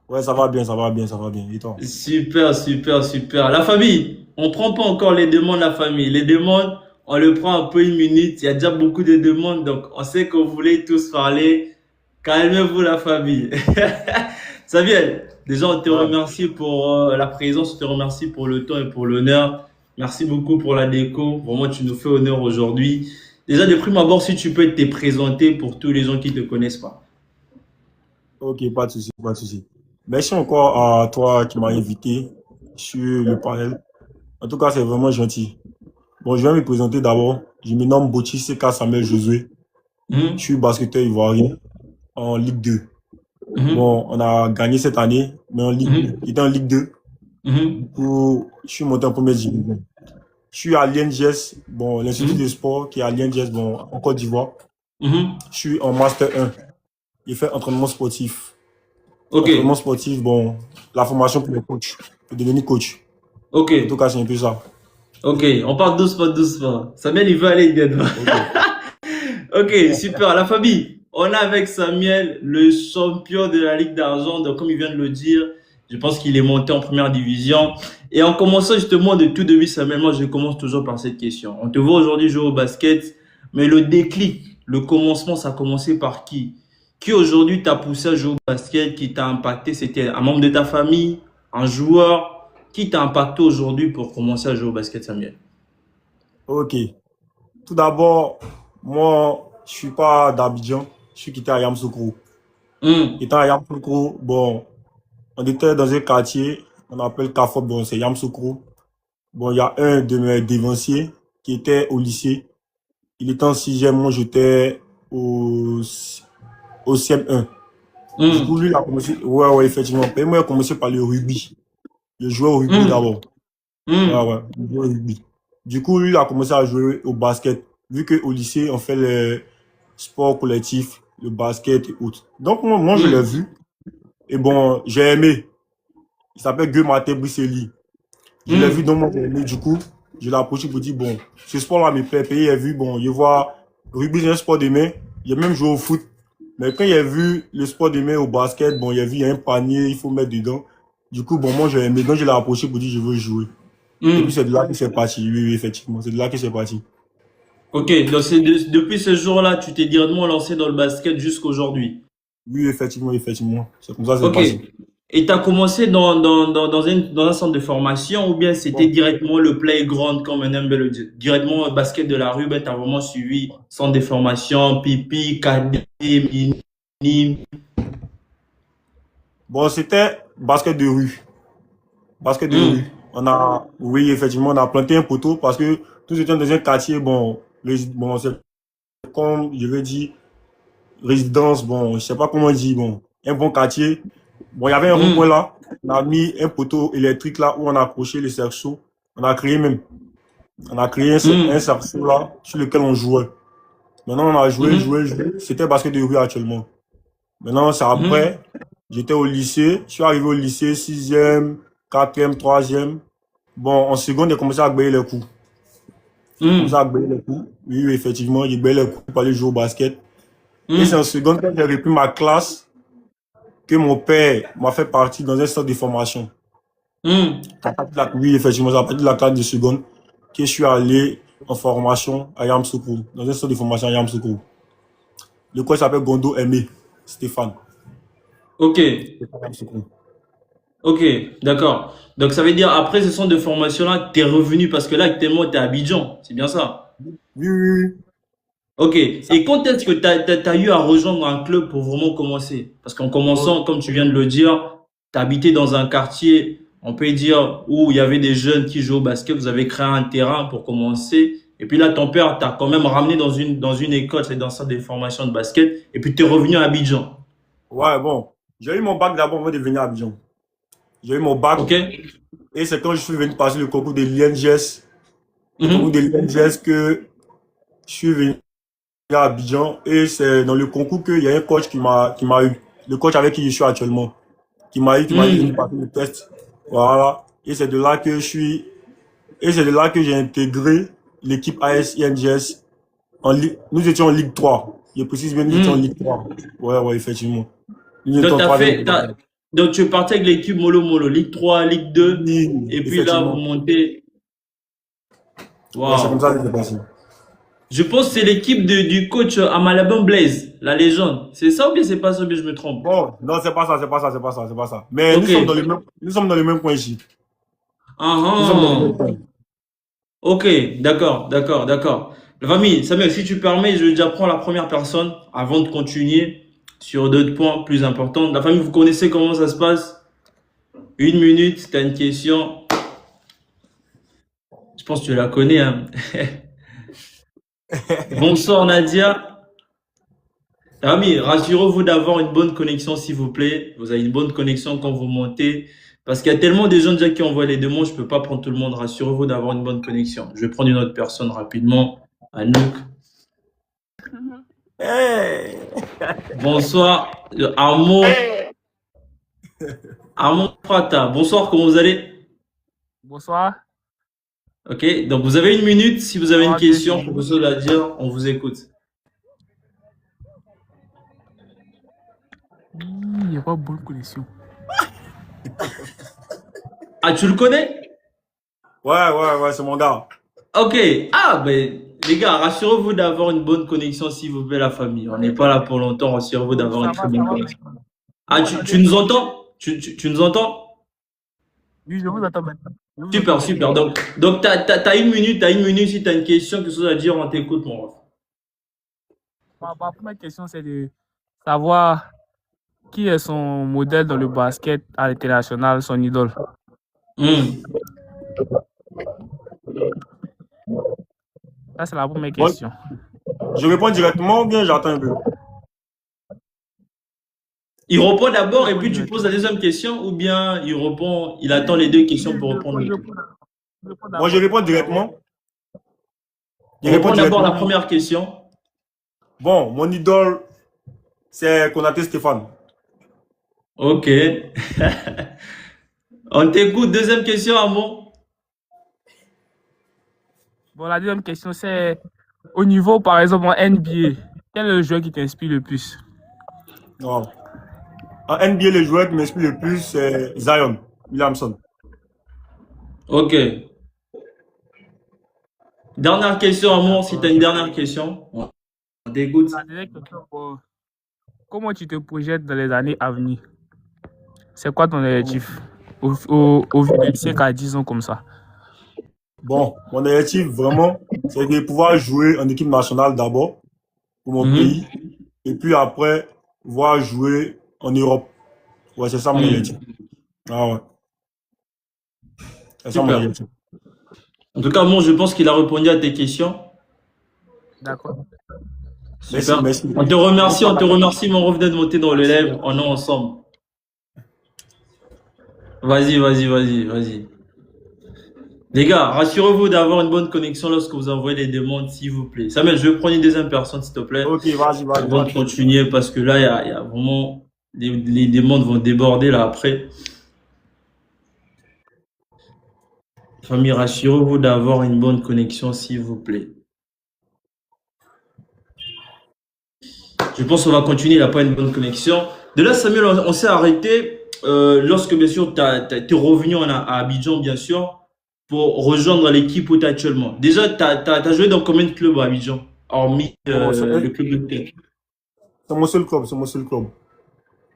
Ouais, ça va bien, ça va bien, ça va bien. Et toi? Super, super, super. La famille, on prend pas encore les demandes, la famille. Les demandes, on le prend un peu une minute. Il y a déjà beaucoup de demandes, donc on sait que vous voulez tous parler. Calmez-vous, la famille. Samuel, déjà, on te Ouais. remercie pour la présence, on te remercie pour le temps et pour l'honneur. Merci beaucoup pour la déco. Vraiment, tu nous fais honneur aujourd'hui. Déjà, de prime abord, si tu peux te présenter pour tous les gens qui te connaissent pas. Ok, pas de souci, pas de souci. Merci encore à toi qui m'as invité sur le panel. En tout cas, c'est vraiment gentil. Bon, je vais me présenter d'abord. Je me nomme Botchi Seka Samuel Josué. Je Mhm, suis basketteur ivoirien en Ligue 2. mhm, Bon, on a gagné cette année, mais en Ligue, mhm, j'étais en Ligue 2. Du mhm, coup, je suis monté en première division. Je suis à l'INGS, bon, l'Institut des mhm, sports qui est à l'INGS, bon, en Côte d'Ivoire. mhm. Je suis en Master 1. J'ai fait entraînement sportif. Ok, Entraînement sportif, bon, la formation pour le coach, pour devenir coach. ok, En tout cas, c'est un peu ça. ok. On part doucement, doucement. Samuel, il veut aller bientôt. Ok. Ok, super. La famille, on a avec Samuel le champion de la Ligue d'Argent. Donc, comme il vient de le dire, je pense qu'il est monté en première division. Et en commençant justement de tout début, Samuel, moi, je commence toujours par cette question. On te voit aujourd'hui jouer au basket, mais le déclic, le commencement, ça a commencé par qui? Qui aujourd'hui t'a poussé à jouer au basket, qui t'a impacté? C'était un membre de ta famille, un joueur? Qui t'a impacté aujourd'hui pour commencer à jouer au basket, Samuel? Ok. Tout d'abord, moi, je suis pas d'Abidjan. Je suis quitté à Yamoussoukro. Hum, Étant à Yamoussoukro, bon, on était dans un quartier, on appelle Kafop, bon, c'est Yamoussoukro. Bon, il y a un de mes dévanciers qui était au lycée. Il était en sixième, moi j'étais au, au CM1. Du coup, hum, lui, il a commencé, ouais, ouais, effectivement. Et moi, il a commencé par le rugby. Je jouais au rugby hum, d'abord. Ouais, hum, ouais, je jouais au rugby. Du coup, lui, il a commencé à jouer au basket. Vu qu'au lycée, on fait le sport collectif, le basket et autres. Donc, moi je l'ai hum. vu. Et bon, j'ai aimé. Il s'appelle Gueux Maté Brisseli. Je l'ai vu, Hmm, donc moi j'ai aimé. Du coup, je l'ai approché pour dire, bon, ce sport-là me plaît. Puis il a vu, bon, je vois, le rugby, c'est un sport de main. Il a même joué au foot. Mais quand il a vu le sport de main au basket, bon, il a vu, il y a un panier, il faut mettre dedans. Du coup, bon, moi j'ai aimé. Donc, je l'ai approché pour dire, je veux jouer. Et puis, c'est hmm. de là que c'est parti. Oui, oui, effectivement. C'est de là que c'est parti. Ok, donc c'est depuis ce jour-là, tu t'es directement lancé dans le basket jusqu'à aujourd'hui. Oui, effectivement, effectivement. C'est comme ça que c'est Ok. passé. Et tu as commencé dans un centre de formation ou bien c'était Bon, directement le playground comme un aime bien le dire? Directement le basket de la rue, ben, tu as vraiment suivi centre de formation, pipi, cadet, mini. bon, c'était basket de rue. Basket de rue. Hmm, On a, oui, effectivement, on a planté un poteau parce que nous étions dans un quartier, bon, bon, c'est comme je veux dire, résidence, bon, je sais pas comment dire, bon, un bon quartier. Bon, il y avait un rond-point hmm, là. On a mis un poteau électrique là où on a accroché les cerceaux. On a créé même, on a créé un hmm, cerceau là sur lequel on jouait. Maintenant, on a joué, hmm, joué, joué. C'était basket de rue actuellement. Maintenant, c'est hmm, après. J'étais au lycée. Je suis arrivé au lycée, sixième, quatrième, troisième. Bon, en seconde, j'ai commencé à bailler les coups. J'ai commencé hmm, à bailler les coups. Oui, oui, effectivement, j'ai baillé les coups pour aller jouer au basket. Et c'est en hmm, seconde, quand j'ai repris ma classe, que mon père m'a fait partir dans un centre de formation. hmm. Oui, effectivement, c'est à partir de la classe de seconde que je suis allé en formation à Yamoussoukro, dans un centre de formation à Yamoussoukro. Le coach s'appelle Gondo Aimé, Stéphane. Ok. Stéphane Yamoussoukro. Ok, d'accord. Donc ça veut dire après ce centre de formation-là, tu es revenu parce que là actuellement tu es à Abidjan, c'est bien ça? Oui, oui, oui. Ok. Ça, Et quand est-ce que tu as, eu à rejoindre un club pour vraiment commencer? Parce qu'en commençant, comme tu viens de le dire, tu habitais dans un quartier, on peut dire, où il y avait des jeunes qui jouaient au basket, vous avez créé un terrain pour commencer. Et puis là, ton père t'a quand même ramené dans une école, c'est dans un centre de formation de basket, et puis tu es revenu à Abidjan. ouais, bon. J'ai eu mon bac d'abord avant de venir à Abidjan. J'ai eu mon bac Ok? et c'est quand je suis venu passer le concours de l'INGS, le concours de Mhm. l'INGS que je suis venu à Abidjan et c'est dans le concours qu'il y a un coach qui m'a eu, le coach avec qui je suis actuellement, qui m'a dit de venir Mhm. passer le test. Voilà. Et c'est de là que je suis, et c'est de là que j'ai intégré l'équipe AS INGS nous étions en Ligue 3. Je précise bien, nous étions en Ligue Mhm. 3. Ouais, ouais, effectivement. Nous étions Donc, en troisième division. Donc, tu es parti avec l'équipe Molo Molo, Ligue 3, Ligue 2, Oui, et puis là, vous effectivement. montez. Ouais, c'est comme ça Waouh. que c'est passé. Je pense que c'est l'équipe du coach Amalabon Blaise, la légende. C'est ça ou bien c'est pas ça, ou bien je me trompe? Bon, non, c'est pas ça, c'est pas ça, c'est pas ça, c'est pas ça. Mais Ok. nous sommes dans le même coin ici. Ah Nous sommes dans le même ah. coin. Ok, d'accord, d'accord, d'accord. La famille, Samuel, si tu permets, je vais déjà prendre la première personne avant de continuer sur d'autres points plus importants. La famille, vous connaissez comment ça se passe? Une minute, t'as une question. Je pense que tu la connais, hein. Bonsoir Nadia. La famille, rassurez-vous d'avoir une bonne connexion, s'il vous plaît. Vous avez une bonne connexion quand vous montez. Parce qu'il y a tellement de gens déjà qui envoient les demandes, je peux pas prendre tout le monde. Rassurez-vous d'avoir une bonne connexion. Je vais prendre une autre personne rapidement. Anouk. Hey! Bonsoir, Armand Prata. Bonsoir, comment vous allez? Bonsoir. Ok, donc vous avez une minute. Si vous avez une Bonsoir, bien question, suivi. pour vous la dire, on vous écoute. Il n'y a pas bonne connexion. Ah, tu le connais? Ouais, c'est mon gars. Ok. Ah, ben, les gars, rassurez-vous d'avoir une bonne connexion, s'il vous plaît, la famille. On n'est pas là pour longtemps. Rassurez-vous Oui, d'avoir une très ça bonne va connexion. maintenant. Ah, Vous tu m'entendez? nous entends? Tu nous entends? Oui, je vous entends maintenant. Je vous entends Super, maintenant. super. Donc t'as une minute. Si t'as une question, quelque chose à dire, on t'écoute, mon ref. Ma première question, c'est de savoir qui est son modèle dans le basket à l'international, son idole. Hmm. Ça, c'est la première Bon, question. je réponds directement ou bien j'attends un peu? Il répond Je d'abord et réponds puis tu poses directement. la deuxième question ou bien il Oui, attend les deux questions pour répondre. je réponds Moi, je d'abord. Je réponds réponds d'abord. directement. Je On réponds reprend d'abord la directement. première question. Bon, mon idole, c'est Konaté Stéphane. Ok. On t'écoute. Deuxième question, Amon. Bon, la deuxième question, c'est au niveau, par exemple, en NBA, quel est le joueur qui t'inspire le plus? Wow. En NBA, le joueur qui m'inspire le plus, c'est Zion Williamson. Ok. Dernière question, Amon, si tu as D'accord. une dernière question. On t'écoute. La dernière question, comment tu te projettes dans les années à venir? C'est quoi ton objectif au vu de 5 à 10 ans comme ça? Bon, mon objectif, vraiment, c'est de pouvoir jouer en équipe nationale d'abord pour mon Mhm. pays. Et puis après, pouvoir jouer en Europe. Ouais, c'est ça mon objectif. Hmm. Ah ouais, c'est ça mon Super. objectif. En tout cas, Amon, je pense qu'il a répondu à tes questions. D'accord. Merci, Super. merci. On te remercie, mon ref, d'être monté dans le live. On est ensemble. Vas-y. Les gars, rassurez-vous d'avoir une bonne connexion lorsque vous envoyez les demandes, s'il vous plaît. Samuel, je vais prendre une deuxième personne, s'il te plaît, Ok, vas-y, avant de tranquille. continuer, parce que là, il y a vraiment, les demandes vont déborder là après. Famille, rassurez-vous d'avoir une bonne connexion, s'il vous plaît. Je pense qu'on va continuer, il n'a pas une bonne connexion. De là, Samuel, on s'est arrêté lorsque, bien sûr, tu es revenu à Abidjan, bien sûr, pour rejoindre l'équipe où tu es actuellement. Déjà, tu as joué dans combien de clubs à Abidjan, hormis Bon, le club de tête? c'est mon seul club, c'est mon seul club.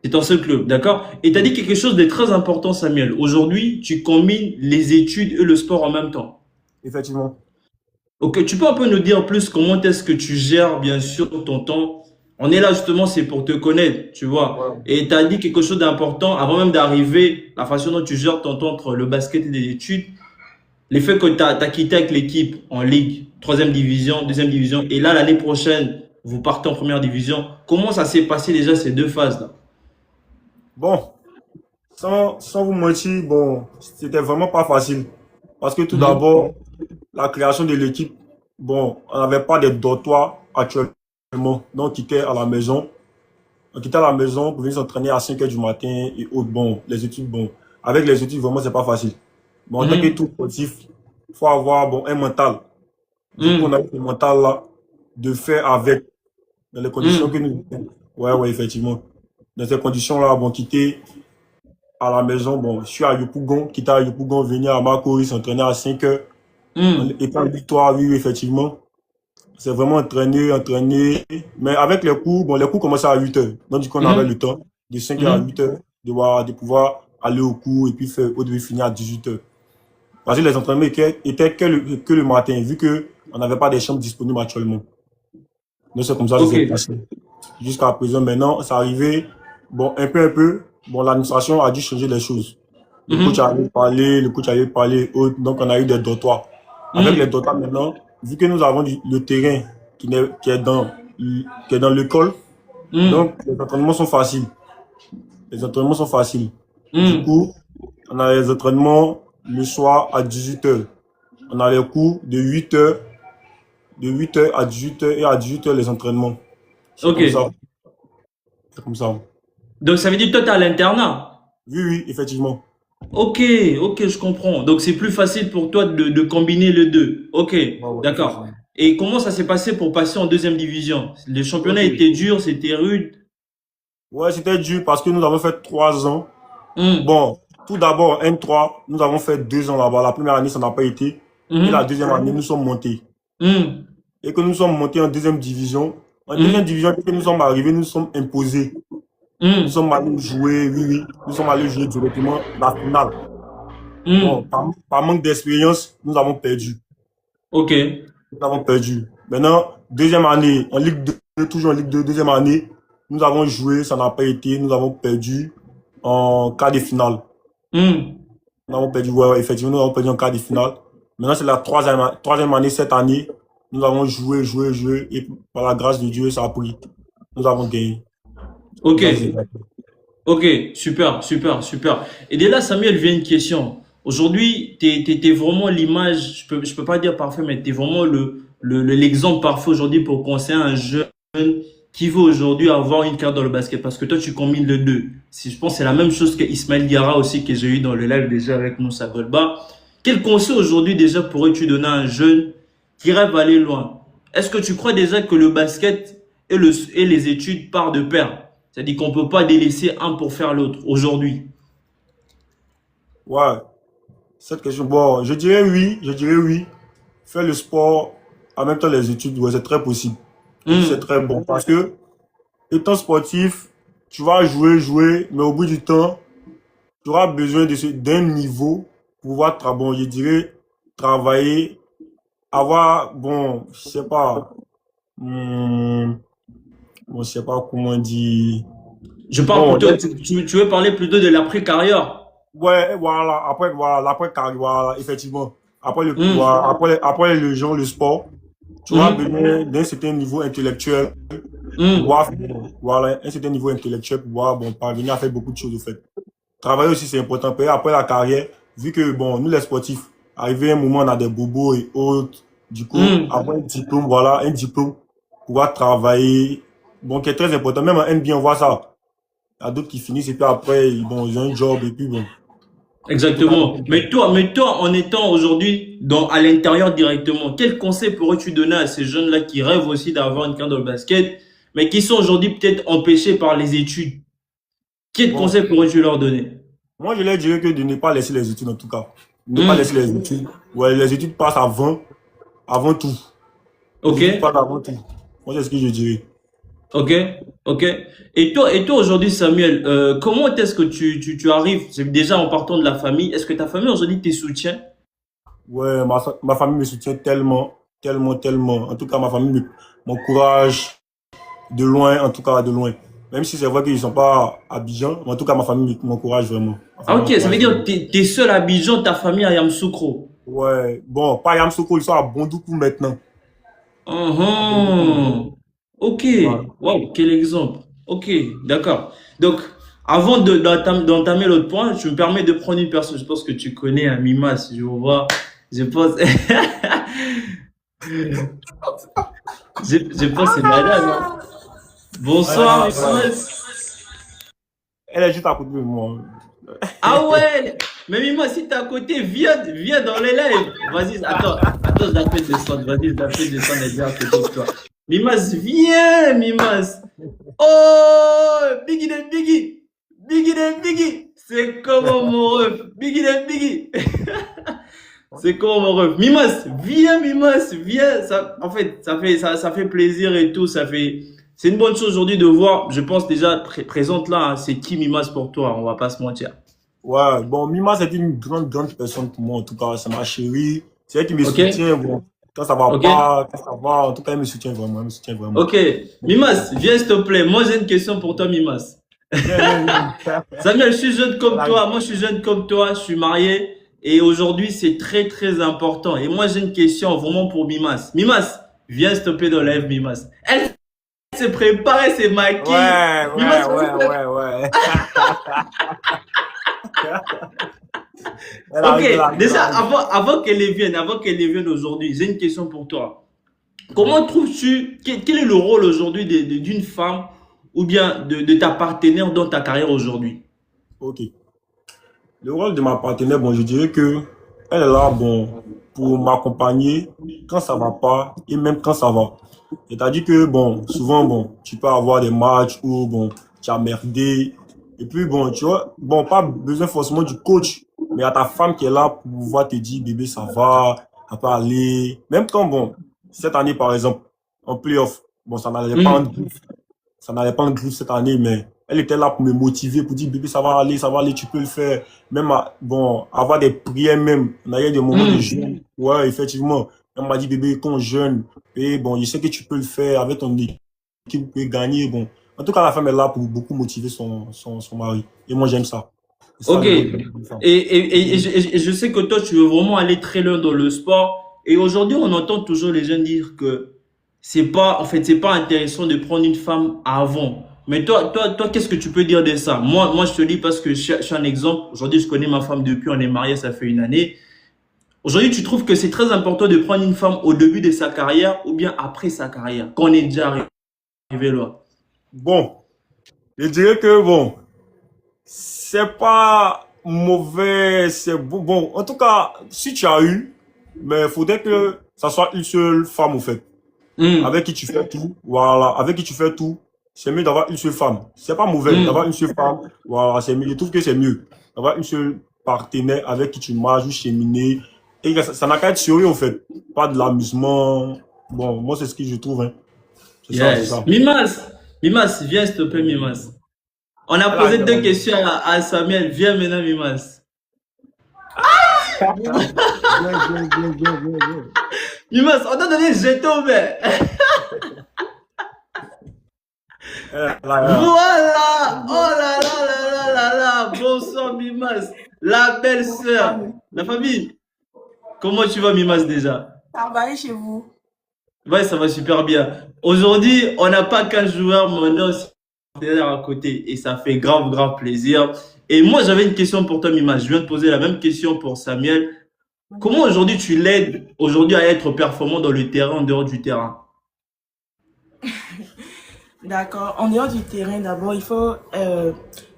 C'est ton seul club, d'accord? Et tu as dit quelque chose de très important, Samuel. Aujourd'hui, tu combines les études et le sport en même temps. Effectivement. Ok, tu peux un peu nous dire plus comment est-ce que tu gères, bien sûr, ton temps? On est là justement, c'est pour te connaître, tu vois. Ouais. Et tu as dit quelque chose d'important avant même d'arriver, la façon dont tu gères ton temps entre le basket et les études. Les faits que tu as quitté avec l'équipe en Ligue, troisième division, deuxième division, et là, l'année prochaine, vous partez en première division. Comment ça s'est passé déjà ces deux phases-là? Bon, sans vous mentir, bon, c'était vraiment pas facile. Parce que tout Mhm. d'abord, la création de l'équipe, bon, on n'avait pas de dortoir actuellement. Donc, on quittait à la maison. On quittait à la maison pour venir s'entraîner à 5 heures du matin et autres. Bon, les études, bon. Avec les études, vraiment, c'est pas facile. Mais en tant que Mhm. tout sportif, il faut avoir, bon, un mental. Du coup, on a Mhm. eu ce mental-là de faire avec, dans les conditions que Mhm. nous. Ouais, effectivement. Dans ces conditions-là, bon, quitter. à la maison. Bon, je suis à Yopougon, quitte à Yopougon, venir à Makori, s'entraîner à 5 heures. Hmm. Et pas victoire, oui, oui, effectivement. C'est vraiment entraîner. Mais avec les cours, bon, les cours commençaient à 8 heures. Donc, du coup, on avait Mhm. le temps de 5 heures à Mhm. 8 heures de pouvoir aller au cours et puis faire, au début finir à 18 heures. Parce que les entraînements étaient que le matin, vu que on n'avait pas des chambres disponibles actuellement. Donc, c'est comme ça que ça Ok. s'est passé. Jusqu'à présent, maintenant, c'est arrivé, bon, un peu. Bon, l'administration a dû changer les choses. Mhm. Le coach allait parler, autres, donc on a eu des dortoirs. Avec les Mhm. dortoirs maintenant, vu que nous avons le terrain qui est dans l'école, donc Mhm. les entraînements sont faciles. Les entraînements sont faciles. Du Mhm. coup, on a les entraînements le soir à 18 heures. On a les cours de 8 heures à 18 heures et à 18 heures les entraînements. C'est Ok. comme ça. C'est comme ça. Donc, ça veut dire que toi, t'es à l'internat. Oui, oui, effectivement. Ok, ok, je comprends. Donc, c'est plus facile pour toi de combiner les deux. Ok, Ouais, ouais, d'accord. effectivement. Et comment ça s'est passé pour passer en deuxième division? Le championnat Ok. était dur, c'était rude. Ouais, c'était dur parce que nous avons fait 3 ans. Hmm. Bon, tout d'abord, N3, nous avons fait 2 ans là-bas. La première année, ça n'a pas été. Et la Mhm. deuxième année, nous sommes montés. Hmm. Et que nous sommes montés en deuxième division. En deuxième Hmm. division, dès que nous sommes arrivés, nous sommes imposés. Nous Hmm. sommes allés jouer, oui, oui. Nous sommes allés jouer directement la finale. Bon, Hmm. par manque d'expérience, nous avons perdu. Ok. Nous avons perdu. Maintenant, deuxième année, en Ligue 2, toujours en Ligue 2, deuxième année, nous avons joué, ça n'a pas été. Nous avons perdu en quart de finale. Hmm. Nous avons perdu, ouais, ouais, effectivement, nous avons perdu en quart de finale. Maintenant, c'est la troisième année cette année. Nous avons joué, et par la grâce de Dieu, ça a pris. Nous avons gagné. Ok. Nous avons gagné. Ok. Super, super, super. Et dès là, Samuel, vient une question. Aujourd'hui, t'es vraiment l'image, je peux pas dire parfait, mais t'es vraiment l'exemple parfait aujourd'hui pour conseiller un jeune qui veut aujourd'hui avoir une carrière dans le basket. Parce que toi, tu combines les deux. Je pense que c'est la même chose que Ismaël Diarra aussi, que j'ai eu dans le live déjà avec Moussa Golba. Quel conseil aujourd'hui déjà pourrais-tu donner à un jeune qui rêve aller loin? Est-ce que tu crois déjà que le basket et les études partent de pair? C'est-à-dire qu'on ne peut pas délaisser un pour faire l'autre aujourd'hui. Ouais, cette question, bon, je dirais oui. Faire le sport en même temps les études, ouais, c'est très possible. Et puis c'est Hmm. très bon parce que étant sportif, tu vas jouer, mais au bout du temps, tu auras besoin d'un niveau pour pouvoir, bon, je dirais, travailler, avoir, bon, je sais pas, hmm, bon, je sais pas comment dire. Je parle Bon, plutôt, tu veux parler plutôt de l'après-carrière. ouais, voilà, après, voilà, effectivement. Hmm. Après le sport, tu auras Hmm. besoin d'un certain niveau intellectuel pour Hmm. pouvoir, voilà, un certain niveau intellectuel pour pouvoir, bon, parvenir à faire beaucoup de choses, au fait. Travailler aussi, c'est important. Puis après la carrière, vu que, bon, nous les sportifs, arrivé à un moment, on a des bobos et autres. Du coup, Hmm. avoir un diplôme, voilà, un diplôme, pouvoir travailler, bon, qui est très important. Même en NBA, on voit ça. Il y a d'autres qui finissent et puis après, bon, ils ont un job et puis bon. Tout à Exactement. fait. Mais toi, en étant aujourd'hui à l'intérieur directement, quel conseil pourrais-tu donner à ces jeunes-là qui rêvent aussi d'avoir une carrière dans le basket, mais qui sont aujourd'hui peut-être empêchés par les études? Quel Bon, conseil pourrais-tu leur donner? moi, je leur dirais que de ne pas laisser les études, en tout cas. Ne pas laisser Hmm. les études. Ouais, les études passent avant tout. Les Ok? études passent avant tout. Moi, c'est ce que je dirais. Ok, ok. Et toi aujourd'hui, Samuel, comment est-ce que tu arrives, c'est déjà en partant de la famille, est-ce que ta famille aujourd'hui te soutient? Ouais, ma famille me soutient tellement, tellement, tellement. En tout cas, ma famille m'encourage de loin, en tout cas, de loin. Même si c'est vrai qu'ils ne sont pas à Abidjan, mais en tout cas, ma famille m'encourage vraiment. Ma Ah famille ok, ça veut m'encourage dire vraiment. que t'es seul à Abidjan, ta famille à Yamoussoukro. Ouais, bon, pas Yamsoko, ils sont à Bondoukou maintenant. À Bondoukou maintenant. Uhum. Ok, Voilà. wow, quel exemple. Ok, d'accord. Donc, avant d'entamer l'autre point, je me permets de prendre une personne, je pense que tu connais, hein, Mimas, je vous vois, je pense, je pense que c'est madame, hein. Bonsoir, Ouais. Mimas. Elle est juste à côté de moi. Ah ouais, mais Mima, si t'es à côté, viens dans les lives. Vas-y, attends, je la fais descendre. Vas-y, je la fais descendre, elle vient à côté de toi. Mimas, viens, Mimas. Oh, Biggie de Biggie. Biggie de Biggie. C'est comment mon ref? Biggie, Biggie. C'est comment mon ref? Mimas, viens. Ça, en fait, ça fait plaisir et tout. C'est une bonne chose aujourd'hui de voir. Je pense déjà présente là. Hein, c'est qui Mimas pour toi? On va pas se mentir. Ouais, bon, Mima, c'est une grande personne pour moi, en tout cas, c'est ma chérie. C'est elle qui me Ok, soutient, bon. Quand ça va ok, pas, quand ça va, en tout cas, elle me soutient vraiment. ok. Mimas, viens s'il te plaît. Moi j'ai une question pour toi, Mimas. Viens. Samuel, je suis jeune comme Voilà. toi. Moi, je suis jeune comme toi. Je suis marié. Et aujourd'hui, c'est très, très important. Et moi, j'ai une question vraiment pour Mimas. Mimas, viens s'il te plaît dans le live, Mimas. Elle s'est préparée, c'est maquille. Ouais, Mimas, ouais, s'il ouais, te plaît. ouais, ouais. Elle Ok, arrive, elle déjà, arrive. avant qu'elle vienne aujourd'hui, j'ai une question pour toi. Comment trouves-tu, quel est le rôle aujourd'hui d'une femme ou bien de ta partenaire dans ta carrière aujourd'hui? Ok. Le rôle de ma partenaire, bon, je dirais que elle est là, bon, pour m'accompagner quand ça va pas et même quand ça va. C'est-à-dire que, bon, souvent, bon, tu peux avoir des matchs où, bon, tu as merdé. Et puis, bon, tu vois, bon, pas besoin forcément du coach, mais à ta femme qui est là pour pouvoir te dire, bébé, ça peut aller. Même quand, bon, cette année, par exemple, en playoff, bon, Mhm. ça n'allait pas en griffe cette année, mais elle était là pour me motiver, pour dire, bébé, ça va aller, tu peux le faire. Même, bon, avoir des prières même. On a eu des moments de Mhm. jeûne. Ouais, effectivement. Elle m'a dit, bébé, quand on jeûne, et bon, je sais que tu peux le faire avec ton équipe, vous pouvez gagner. Bon, en tout cas, la femme est là pour beaucoup motiver son mari. Et moi, j'aime ça. C'est ça Ok. le rôle d'une femme. Et je sais que toi, tu veux vraiment aller très loin dans le sport. Et aujourd'hui, on entend toujours les jeunes dire que c'est pas, en fait, c'est pas intéressant de prendre une femme avant. Mais toi, qu'est-ce que tu peux dire de ça? Moi, je te dis parce que je suis un exemple. Aujourd'hui, je connais ma femme depuis, on est mariés, ça fait une année. Aujourd'hui, tu trouves que c'est très important de prendre une femme au début de sa carrière ou bien après sa carrière, quand on est déjà arrivé là? Bon, je dirais que, bon, c'est pas mauvais, c'est bon. Bon, en tout cas, si tu as eu, mais il faudrait que ça soit une seule femme, au fait, Hum, avec qui tu fais tout. Voilà, avec qui tu fais tout. C'est mieux d'avoir une seule femme. C'est pas mauvais d'avoir hum. une seule femme. Voilà, c'est mieux. Je trouve que c'est mieux d'avoir une seule partenaire avec qui tu marches ou cheminer. Et ça n'a qu'à être sérieux, en fait. Pas de l'amusement. Bon, moi, c'est ce que je trouve, hein. C'est ça, c'est Yes. ça. Mimas, viens s'il te plaît, Mimas. On a Elle posé arrive, deux questions à Samuel. Viens maintenant, Mimas. Viens. Mimas, on t'a donné le jeton, mais. Elle Voilà! Oh là là là là là là! Bonsoir, Mimas. La belle Bonsoir, sœur. La famille. Comment tu vas, Mimas, déjà? ça va aller chez vous? Ouais, ça va super bien. Aujourd'hui, on n'a pas qu'un joueur, mais on a aussi un partenaire à côté. Et ça fait grave, grave plaisir. Et moi, j'avais une question pour toi, Mimas. Je viens de poser la même question pour Samuel. Comment aujourd'hui tu l'aides aujourd'hui à être performant dans le terrain, en dehors du terrain? D'accord. En dehors du terrain, d'abord, il faut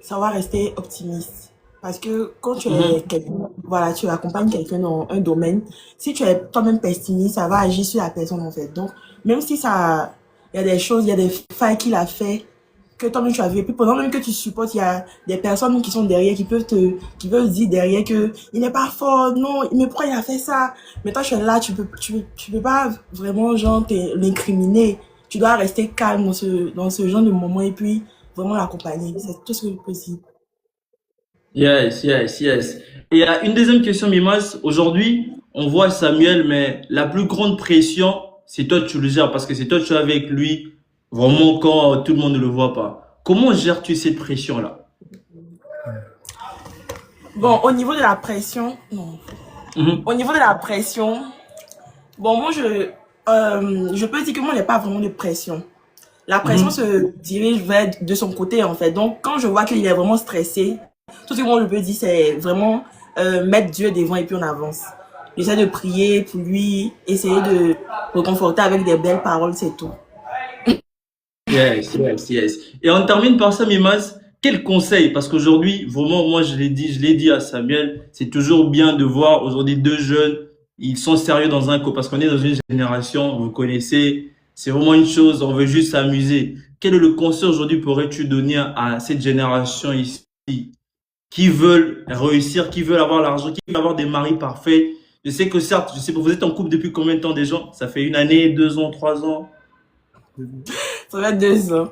savoir rester optimiste. Parce que quand tu es Mhm. quelqu'un, voilà, tu accompagnes quelqu'un dans un domaine, si tu es toi-même pessimiste, ça va agir sur la personne, en fait. Donc, même si ça, il y a des choses, il y a des failles qu'il a fait, que toi-même tu as vu, et puis pendant même que tu supportes, il y a des personnes qui sont derrière, qui peuvent dire derrière que il n'est pas fort, non, mais pourquoi il a fait ça? Mais toi, tu es là, tu peux pas vraiment, genre, l'incriminer. Tu dois rester calme dans ce genre de moment et puis vraiment l'accompagner. C'est tout ce que je peux dire. Yes, yes, yes. Et une deuxième question, Mimas. Aujourd'hui, on voit Samuel, mais la plus grande pression, c'est toi tu le gères parce que c'est toi tu es avec lui, vraiment quand tout le monde ne le voit pas. Comment gères-tu cette pression-là? Bon, au niveau de la pression, non. Mhm, Au niveau de la pression, bon, moi, je peux dire que moi, il n'y a pas vraiment de pression. La pression mhm. se dirige vers de son côté, en fait. Donc, quand je vois qu'il est vraiment stressé, tout ce que moi, je peux dire, c'est vraiment mettre Dieu devant et puis on avance. J'essaie de prier pour lui, essayer de le conforter avec des belles paroles, c'est tout. Yes, yes, yes. Et on termine par ça, Mimas. Quel conseil? Parce qu'aujourd'hui, vraiment, moi, je l'ai dit à Samuel, c'est toujours bien de voir aujourd'hui deux jeunes, ils sont sérieux dans un coup, parce qu'on est dans une génération, vous connaissez, c'est vraiment une chose, on veut juste s'amuser. Quel est le conseil aujourd'hui pourrais-tu donner à cette génération ici? qui veulent réussir, qui veulent avoir l'argent, qui veulent avoir des maris parfaits. Je sais que certes, je sais pas, vous êtes en couple depuis combien de temps déjà? Ça fait 1 année, 2 ans, 3 ans? Ça va être 2 ans.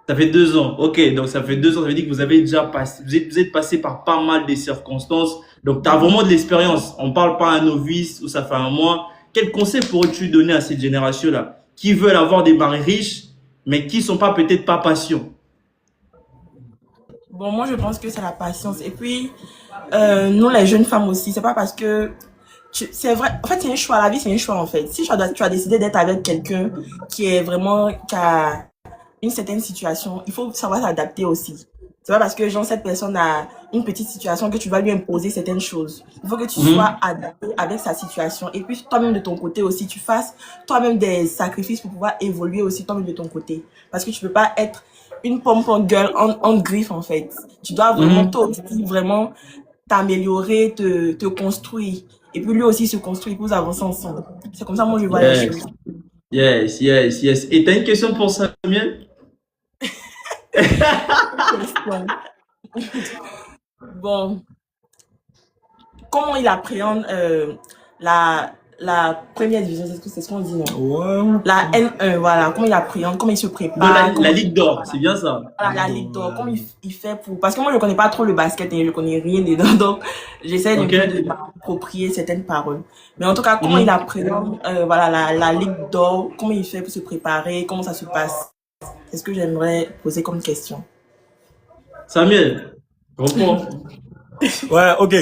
Ça fait 2 ans. Ok, donc ça fait 2 ans. Ça veut dire que vous avez déjà passé, vous êtes passé par pas mal de circonstances. Donc, tu as vraiment de l'expérience. On parle pas à un novice où ça fait un mois. Quel conseil pourrais-tu donner à cette génération-là qui veulent avoir des maris riches, mais qui sont pas peut-être pas patients? Bon, moi, je pense que c'est la patience. Et puis, nous, les jeunes femmes aussi, c'est pas parce que c'est vrai, en fait, c'est un choix. La vie, c'est un choix, en fait. Si tu as décidé d'être avec quelqu'un qui est vraiment, qui a une certaine situation, il faut savoir s'adapter aussi. C'est pas parce que, genre, cette personne a une petite situation que tu vas lui imposer certaines choses. Il faut que tu Mhm. sois adapté avec sa situation. Et puis, toi-même, de ton côté aussi, tu fasses toi-même des sacrifices pour pouvoir évoluer aussi toi-même de ton côté. Parce que tu peux pas être une pom-pom girl en griffe, en fait. Tu dois vraiment, Mhm. toi aussi, vraiment t'améliorer, te construire. Et puis lui aussi se construit pour avancer ensemble. C'est comme ça, moi, je vois les Yes, choses. yes, yes, yes. Et tu as une question pour Samuel? Question. Bon, comment il appréhende la première division, c'est ce qu'on dit, non? Ouais. La N1, voilà. Comment il appréhende, comment il se Dans prépare, la comment Ligue d'Or, c'est bien ça. voilà, la Ligue d'Or, comment il fait pour... Parce que moi, je connais pas trop le basket, et je connais rien dedans, donc j'essaie un Ok? peu de m'approprier certaines paroles. Mais en tout cas, comment il Mhm. appréhende voilà, la Ligue d'Or, comment il fait pour se préparer, comment ça se passe? C'est ce que j'aimerais poser comme question. Samuel, reprends. Ouais, ok.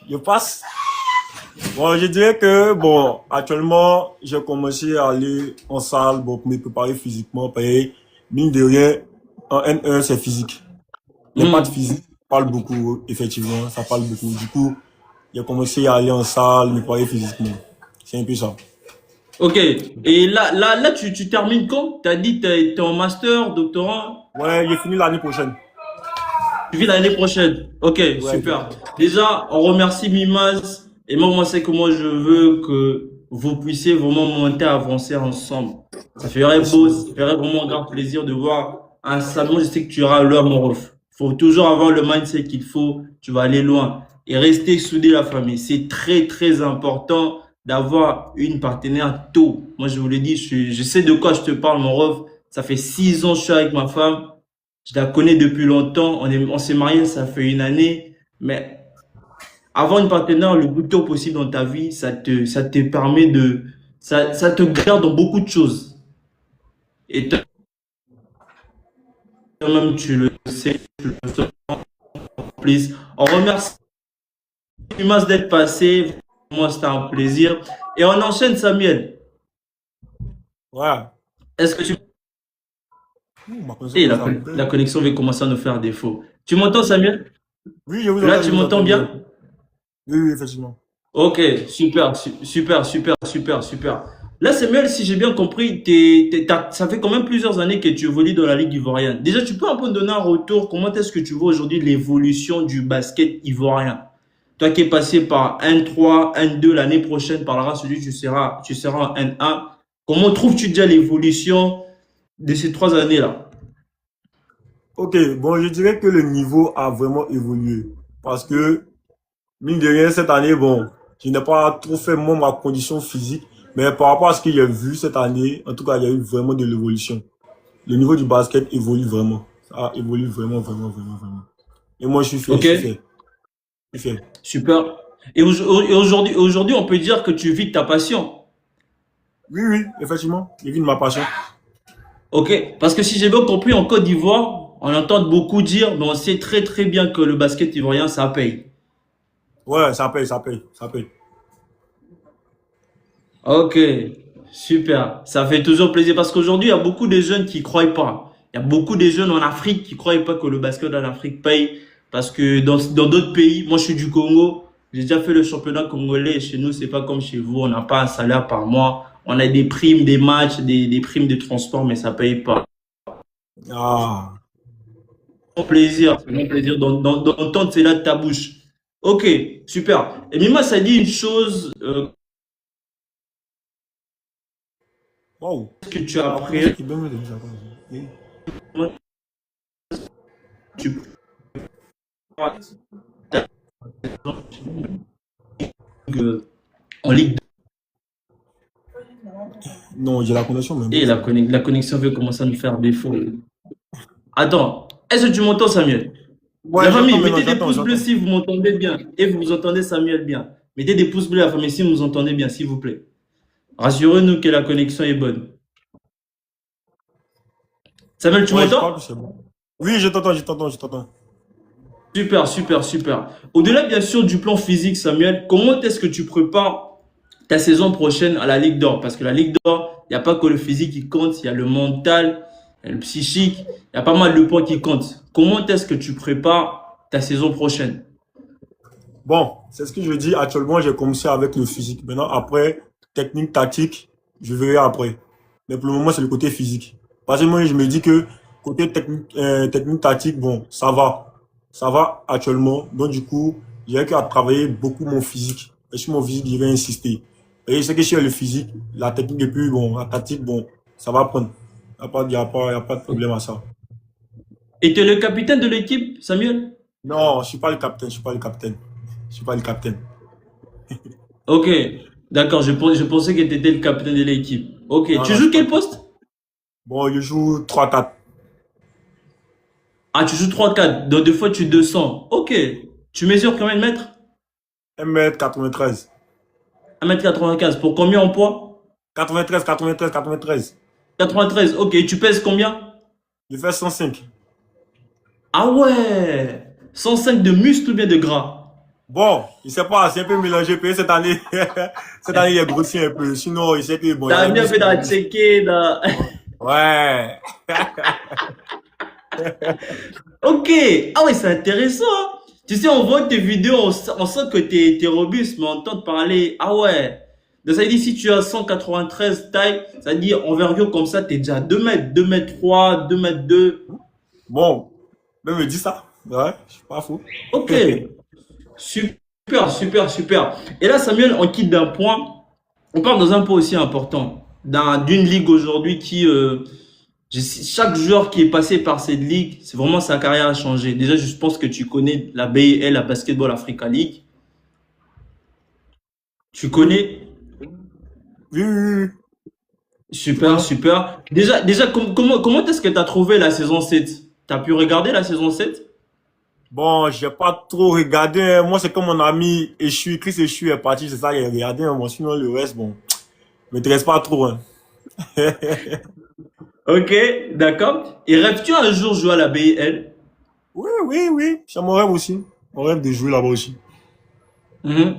Je passe. Bon, je dirais que, bon, actuellement, j'ai commencé à aller en salle, bon, pour me préparer physiquement, parce que, mine de rien, en N1, c'est physique. Les pattes Mhm. physiques parlent beaucoup, effectivement, ça parle beaucoup. Du coup, j'ai commencé à aller en salle, me préparer physiquement. C'est un peu ça. Ok. Et là, tu termines quand? Tu as dit que tu es en master, doctorat. Ouais, j'ai fini l'année prochaine. Tu vis l'année prochaine. Ok, Ouais, super. Déjà, on remercie Mimaz. Et moi, c'est que moi, je veux que vous puissiez vraiment monter, avancer ensemble. Ça ferait merci. beau, ça ferait vraiment un grand plaisir de voir un salon. Je sais que tu auras l'heure, mon ref. Faut toujours avoir le mindset qu'il faut. Tu vas aller loin. Et rester soudé la famille. C'est très, très important d'avoir une partenaire tôt. Moi, je vous l'ai dit, je sais de quoi je te parle, mon ref. Ça fait 6 ans que je suis avec ma femme. Je la connais depuis longtemps. On s'est mariés, ça fait 1 année. Mais avoir une partenaire le plus tôt possible dans ta vie, ça te permet ça te garde dans beaucoup de choses. Et toi-même, tu le sais, tu le sais. Please. On remercie Pumas d'être passé. Moi, c'était un plaisir. Et on enchaîne, Samuel. Ouais. Est-ce que tu... Ma connexion Et commence à la couper. connexion va commencer à nous faire défaut. Tu m'entends, Samuel? Oui, je vous Là, entends, je tu vous m'entends entends bien. bien? Oui, oui, effectivement. Ok, super, super, super, super, super. Là, Samuel, si j'ai bien compris, ça fait quand même plusieurs années que tu évolues dans la Ligue ivoirienne. Déjà, tu peux un peu me donner un retour. Comment est-ce que tu vois aujourd'hui l'évolution du basket ivoirien? Toi qui es passé par N3, N2, l'année prochaine, par la celui tu seras en N1. Comment trouves-tu déjà l'évolution de ces 3 années-là? Ok, bon, je dirais que le niveau a vraiment évolué. Parce que, mine de rien, cette année, bon, je n'ai pas trop fait moi ma condition physique, mais par rapport à ce que j'ai vu cette année, en tout cas, il y a eu vraiment de l'évolution. Le niveau du basket évolue vraiment. Ça évolue vraiment, vraiment, vraiment, vraiment. Et moi, je suis fier, je Ok, suis fier, je suis fier. super. Et aujourd'hui, on peut dire que tu vis de ta passion. Oui, oui, effectivement, je vis de ma passion. Ok, parce que si j'ai bien compris, en Côte d'Ivoire, on entend beaucoup dire, mais on sait très très bien que le basket ivoirien, ça paye. Ouais, ça paye, ça paye, ça paye. Ok, super. Ça fait toujours plaisir parce qu'aujourd'hui, il y a beaucoup de jeunes qui croient pas. Il y a beaucoup de jeunes en Afrique qui croient pas que le basket en Afrique paye parce que dans d'autres pays, moi je suis du Congo, j'ai déjà fait le championnat congolais. Chez nous, c'est pas comme chez vous, on n'a pas un salaire par mois. On a des primes, des matchs, des primes de transport, mais ça paye pas. Ah, C'est mon plaisir d'entendre cela de ta bouche. Ok, super. Et Mima, ça dit une chose wow. que tu as Ma appris. connexion qui donne déjà. Oui. Tu en Ligue 2. Non, j'ai la connexion même. Et la connexion veut commencer à nous faire défaut. Attends, est-ce que tu m'entends, Samuel? Ouais, La famille, j'entends maintenant, mettez des j'entends, pouces bleus j'entends. si vous m'entendez bien. Et vous entendez Samuel bien. Mettez des pouces bleus, la famille, si vous nous entendez bien, s'il vous plaît. Rassurez-nous que la connexion est bonne. Samuel, tu Ouais, je parle, m'entends? c'est bon. Oui, je t'entends, je t'entends, je t'entends. Super, super, super. Au-delà, bien sûr, du plan physique, Samuel, comment est-ce que tu prépares ta saison prochaine à la Ligue d'Or? Parce que la Ligue d'Or, il n'y a pas que le physique qui compte, il y a le mental, il y a le psychique, il y a pas mal de points qui comptent. Comment est-ce que tu prépares ta saison prochaine? Bon, c'est ce que je dis. Actuellement, j'ai commencé avec le physique. Maintenant, après, technique, tactique, je verrai après. Mais pour le moment, c'est le côté physique. Parce que moi, je me dis que côté technique, tactique, bon, ça va. Ça va actuellement. Donc, du coup, j'ai qu'à travailler beaucoup mon physique. Et sur mon physique, je vais insister. Et je sais que sur le physique, la technique et puis, bon, la tactique, bon, ça va prendre. Y a pas de problème à ça. Et tu es le capitaine de l'équipe, Samuel? Non, je suis pas le capitaine, je suis pas le capitaine. Je suis pas le capitaine. Ok, d'accord, je pensais que tu étais le capitaine de l'équipe. Ok, Non, tu non, je suis joues pas le quel capitaine. poste? Bon, je joue 3-4. Ah, tu joues 3-4, donc deux fois tu descends. Ok, tu mesures combien de mètres? 1m93. 1m95, pour combien en poids? 93. 93, ok, et tu pèses combien? Je fais 105. Ah ouais, 105 de muscle ou bien de gras? Bon, je sais pas, c'est un peu mélangé. Puis cette année, cette année, il est grossi un peu. Sinon, il sait que bon, il y a T'as les mis un peu dans muscles. la checker, dans... Ouais. Ok, ah ouais, c'est intéressant, hein. Tu sais, on voit tes vidéos, on sent que t'es robuste, mais on entend te parler, ah ouais. Donc ça veut dire si tu as 193 taille, ça veut dire envergure comme ça, t'es déjà 2 mètres, 2 mètres 3, 2 mètres 2. Bon, même me dit ça. Ouais, je suis pas fou. Ok, super, super, super. Et là, Samuel, on quitte d'un point, on part dans un point aussi important, d'une ligue aujourd'hui qui, chaque joueur qui est passé par cette ligue, c'est vraiment sa carrière a changé. Déjà, je pense que tu connais la BAL, la Basketball Africa League. Tu Oui, connais? oui, oui, oui. Je Super, connais. super. Déjà comment est-ce que tu as trouvé la saison 7? Tu as pu regarder la saison 7? Bon, j'ai pas trop regardé, hein. Moi, c'est comme mon ami Chris Eschu est parti, c'est ça, j'ai regardé, hein. Moi, sinon, le reste, bon, m'intéresse pas trop, hein. Ok, d'accord. Et rêves-tu un jour jouer à la BAL? Oui, oui, oui. C'est mon rêve aussi. Mon rêve de jouer là-bas aussi. Mhm.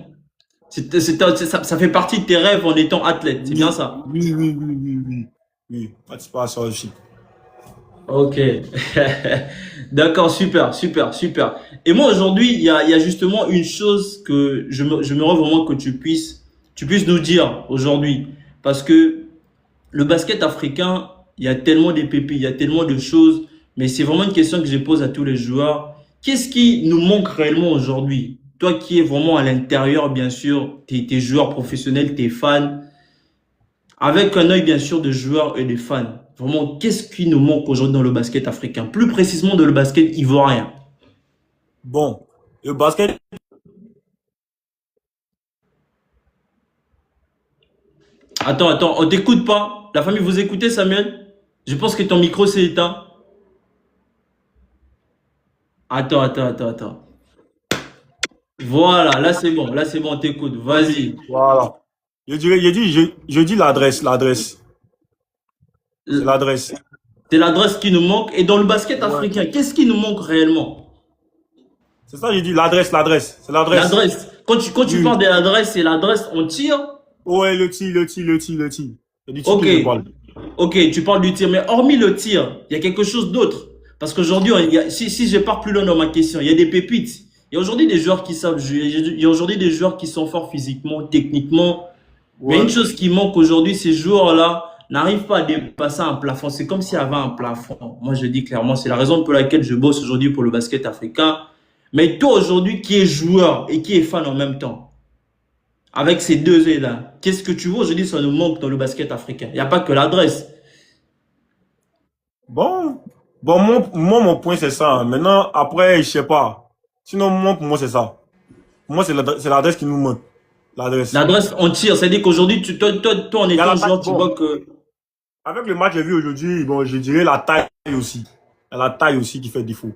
Ça fait partie de tes rêves en étant athlète, c'est bien Oui, ça? oui, oui, oui, oui, oui. Oui, participer à ça aussi. Ok. D'accord, super, super, super. Et moi, aujourd'hui, il y a justement une chose que je me rends vraiment que tu puisses nous dire aujourd'hui. Parce que le basket africain, il y a tellement de pépites, il y a tellement de choses. Mais c'est vraiment une question que je pose à tous les joueurs. Qu'est-ce qui nous manque réellement aujourd'hui? Toi qui es vraiment à l'intérieur, bien sûr, tes joueurs professionnels, tes fans. Avec un œil bien sûr de joueurs et de fans. Vraiment, qu'est-ce qui nous manque aujourd'hui dans le basket africain? Plus précisément dans le basket ivoirien. Bon, le basket, Attends, on t'écoute pas. La famille, vous écoutez, Samuel? Je pense que ton micro s'est éteint. Attends. Voilà, là c'est bon, on t'écoute. Vas-y. voilà. Je dis l'adresse. C'est l'adresse. C'est l'adresse qui nous manque. Et dans le basket Ouais. africain, qu'est-ce qui nous manque réellement? C'est ça, je dis l'adresse. C'est l'adresse. L'adresse. Quand tu Oui. parles de l'adresse, c'est l'adresse, on tire. Ouais, le tir. C'est du tir Ok, que je parle. ok, tu parles du tir, mais hormis le tir, il y a quelque chose d'autre. Parce qu'aujourd'hui, si je pars plus loin dans ma question, il y a des pépites. Il y a aujourd'hui des joueurs qui savent jouer, il y a aujourd'hui des joueurs qui sont forts physiquement, techniquement. Mais une Ouais. chose qui manque aujourd'hui, ces joueurs-là n'arrivent pas à dépasser un plafond. C'est comme s'il y avait un plafond. Moi, je dis clairement, c'est la raison pour laquelle je bosse aujourd'hui pour le basket africain. Mais toi, aujourd'hui, qui es joueur et qui est fan en même temps, avec ces deux œils-là, qu'est-ce que tu vois aujourd'hui, ça nous manque dans le basket africain? Il n'y a pas que l'adresse. Bon, mon point, c'est ça. Maintenant, après, je sais pas. Sinon, moi, pour moi, c'est ça. Pour moi, c'est l'adresse qui nous manque. L'adresse. L'adresse, on tire. C'est-à-dire qu'aujourd'hui, toi, en Il y a étant la taille. joueur, tu vois Bon, que. avec le match que j'ai vu aujourd'hui, bon, je dirais la taille aussi. Il y a la taille aussi qui fait défaut.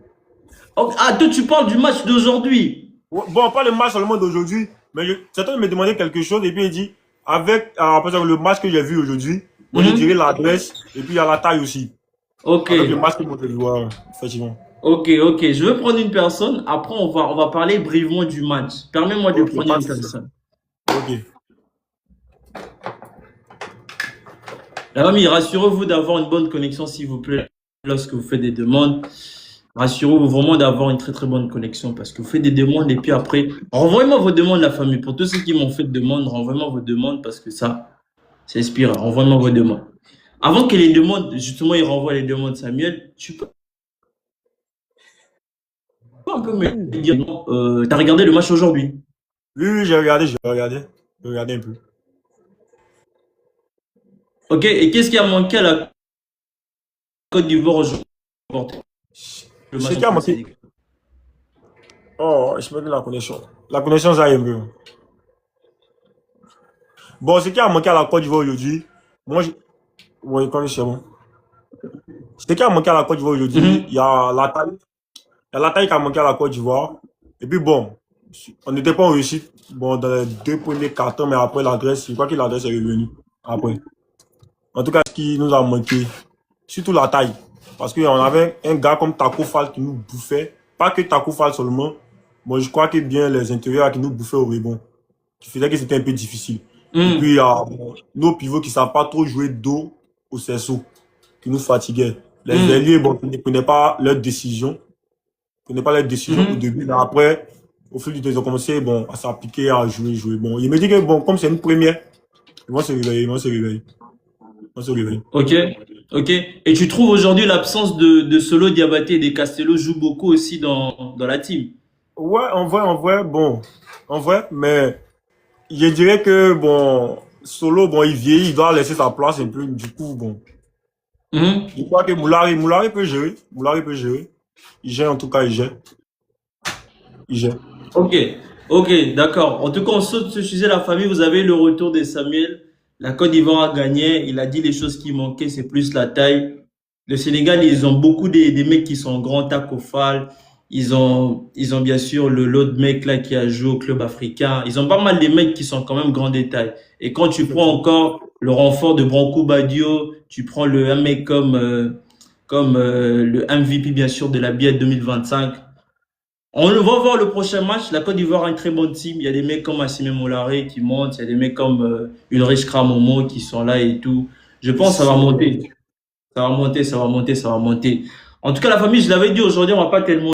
Oh, ah, toi, tu parles du match d'aujourd'hui. Bon, pas le match seulement d'aujourd'hui, mais certains me demandaient quelque chose et puis il dit, avec par exemple, le match que j'ai vu aujourd'hui, moi je dirais l'adresse et puis il y a la taille aussi. Ok. Avec le match que moi je vois, effectivement. Ok, ok. Je vais prendre une personne. Après, on va parler brièvement du match. Permets-moi de Ok, prendre pas une de souci. personne. Ok. La famille, rassurez-vous d'avoir une bonne connexion, s'il vous plaît, lorsque vous faites des demandes. Rassurez-vous vraiment d'avoir une très très bonne connexion parce que vous faites des demandes et puis après, renvoyez-moi vos demandes, la famille. Pour tous ceux qui m'ont fait de demandes, renvoyez-moi vos demandes parce que ça, c'est inspirant. Renvoyez-moi vos demandes. Avant que les demandes, justement, ils renvoient les demandes, Samuel, tu peux un peu me dire, t'as regardé le match aujourd'hui? Oui, oui, j'ai regardé, j'ai regardé un peu. Ok, et qu'est-ce qui a manqué à la Côte d'Ivoire aujourd'hui? Le Ce match qui a entre le manqué. Sénégal. Oh, je me donne la connexion. La connexion, ça y est un peu. Bon, ce qui a manqué à la Côte d'Ivoire aujourd'hui, moi, oui, quand c'est bon. Ce qui a manqué à la Côte d'Ivoire aujourd'hui, il y a la taille. Il y a la taille qui a manqué à la Côte d'Ivoire. Et puis bon, on n'était pas en réussite bon, dans les 2 premiers cartons, mais après l'adresse, je crois que l'adresse est revenue. Après. En tout cas, ce qui nous a manqué, surtout la taille. Parce qu'on avait un gars comme Taco Fall qui nous bouffait. Pas que Taco Fall seulement. Moi, je crois que bien les intérieurs qui nous bouffaient au rebond. Qui faisait que c'était un peu difficile. Et puis, il y a nos pivots qui ne savent pas trop jouer dos au cerceau, qui nous fatiguaient. Les ailiers, bon, ils ne prenaient pas leurs décisions. Ils ne prenaient pas leurs décisions au début. Mais après, au fil du temps, ils ont commencé bon, à s'appliquer, à jouer. Bon, il me dit que bon, comme c'est une première, ils vont se réveiller, ils vont se réveiller. Ils vont se réveiller. Ok, ok. Et tu trouves aujourd'hui l'absence de Solo Diabaté et de Castello joue beaucoup aussi dans la team? Ouais, en vrai, bon, en vrai, mais je dirais que bon, Solo, bon, il vieillit, il doit laisser sa place un peu. Du coup, bon, je crois que Moulari peut gérer. Moulari peut gérer. Il gère en tout cas, il gère. Il gère. Ok, ok, d'accord. En tout cas, on saute ce sujet, la famille. Vous avez le retour de Samuel. La Côte d'Ivoire a gagné. Il a dit les choses qui manquaient, c'est plus la taille. Le Sénégal, ils ont beaucoup des mecs qui sont grands, Taco Fall. Ils ont bien sûr l'autre mec là qui a joué au club africain. Ils ont pas mal de mecs qui sont quand même grands détails. Et quand tu prends encore le renfort de Branco Badio, tu prends un mec comme le MVP bien sûr de la BIET 2025. On va voir le prochain match. La Côte d'Ivoire a une très bonne team. Il y a des mecs comme Assimi Moulare qui montent. Il y a des mecs comme Ulrich Kramomo qui sont là et tout. Je pense que ça va monter. Ça va monter, ça va monter, ça va monter. En tout cas, la famille, je l'avais dit aujourd'hui, on va pas tellement